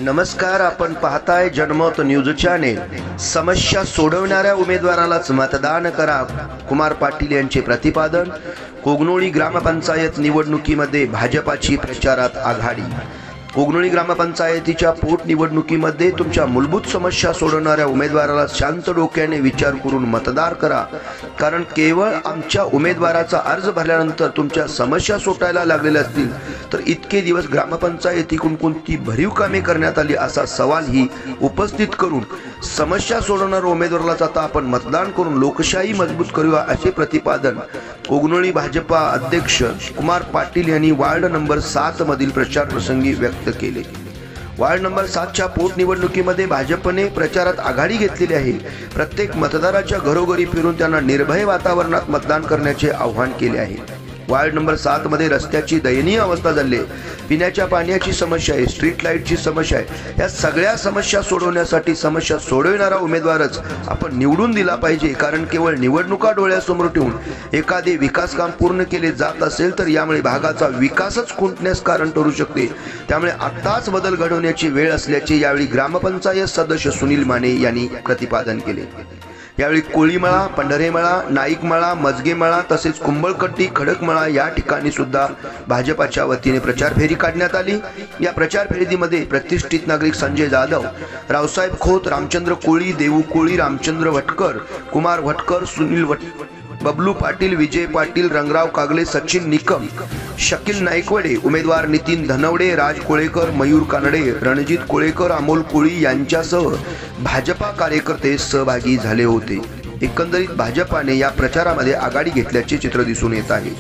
नमस्कार, आपण पाहताय जनमत न्यूज चॅनेल। समस्या सोडवणाऱ्या उमेदवारालाच मतदान करा, कुमार पाटील यांचे प्रतिपादन। कोगनोळी ग्रामपंचायत निवडणुकीमध्ये भाजपाची प्रचारात आघाडी। कोगनोळी ग्रामपंचायतीच्या पोटनिवडणुकीमध्ये तुमच्या मूलभूत समस्या सोडवणाऱ्या उमेदवाराला शांत डोक्याने विचार करून मतदान करा, कारण केवळ आमच्या उमेदवाराचा अर्ज भरल्यानंतर तुमच्या समस्या सोटायला लागलेल्या असतील तर इतके दिवस ग्रामपंचायतीकडून कोणती भरीव कामे करण्यात आली असा सवाल ही उपस्थित करून समस्या सोडवणाऱ्या उमेदवारालाच आता आपण मतदान करून लोकशाही मजबूत करूया असे प्रतिपादन कोगनोळी भाजपा अध्यक्ष कुमार पाटील यांनी वार्ड नंबर 7 मधील प्रचार प्रसंगी व्यक्त केले। वार्ड नंबर 7 च्या पोटनिवडणुकीमध्ये भाजपने प्रचारात आघाडी घेतलेली आहे। प्रत्येक मतदाराच्या घरोघरी फिरून त्यांना निर्भय वातावरणात मतदान करण्याचे आवाहन केले आहे। वार्ड नंबर 7 मध्ये रस्त्याची दयनीय अवस्था झाली, पिण्याच्या पाण्याची समस्या आहे, स्ट्रीट लाईटची समस्या आहे। या सगळ्या समस्या सोडवण्यासाठी समस्या सोडवणारा उमेदवारच आपण निवडून दिला पाहिजे, कारण केवळ निवडणुका डोळ्यासमोर ठेवून एखादे विकास काम पूर्ण केले जात असेल तर यामुळे भागाचा विकासच खुंटण्यास कारण ठरू शकते। त्यामुळे आताच बदल घडवण्याची वेळ असल्याचे यावेळी ग्रामपंचायत सदस्य सुनील माने यांनी प्रतिपादन केले। यावेळी कोळीमळा, पंढरेमळा, नाईकमळा, मजगेमळा तसेच कुंबळकट्टी, खडकमळा या ठिकाणी सुद्धा भाजपाच्या वतीने प्रचार फेरी काढण्यात आली। या प्रचार फेरीमध्ये प्रतिष्ठित नागरिक संजय जाधव, रावसाहेब खोत, रामचंद्र कोळी, देवू कोळी, रामचंद्र भटकर, कुमार भटकर, सुनील बबलू पाटील, विजय पाटील, रंगराव कागले, सचिन निकम, शकील नाईकवडे, उमेदवार नितीन धनवडे, राज कोळेकर, मयूर कानडे, रणजित कोळेकर, अमोल कोळी यांच्यासह भाजपा कार्यकर्ते सहभागी झाले होते। एकंदरीत भाजपाने या प्रचारामध्ये आघाडी घेतल्याचे चित्र दिसून येत आहे।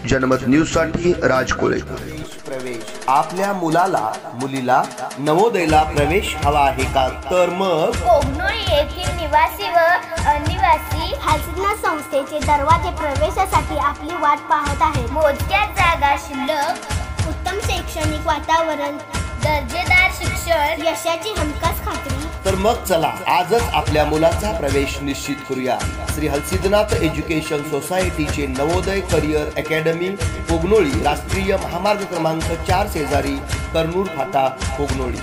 जनमत न्यूज साठी राज कोळेकर। प्रवेश आपल्या मुलाला मुलीला नवोदयला प्रवेश हवा आहे का? तर मग कोगनोळी येथील निवासी व अनिवासी हालसिद्ना संस्थेचे दरवाजे प्रवेशासाठी आपली वाट पाहत आहेत। मोजक्या जागा शिल्लक, उत्तम शैक्षणिक वातावरण, दर्जेदार शिक्षण, यशाची हमखास खात्री। तर मग चला आजच आपल्या मुलाचा प्रवेश निश्चित करूया। श्री हलसिद्धनाथ एज्युकेशन सोसायटीचे नवोदय करिअर अकॅडमी कोगनोळी, राष्ट्रीय महामार्ग क्रमांक 4 शेजारी, कर्नूल फाटा, कोगनोळी।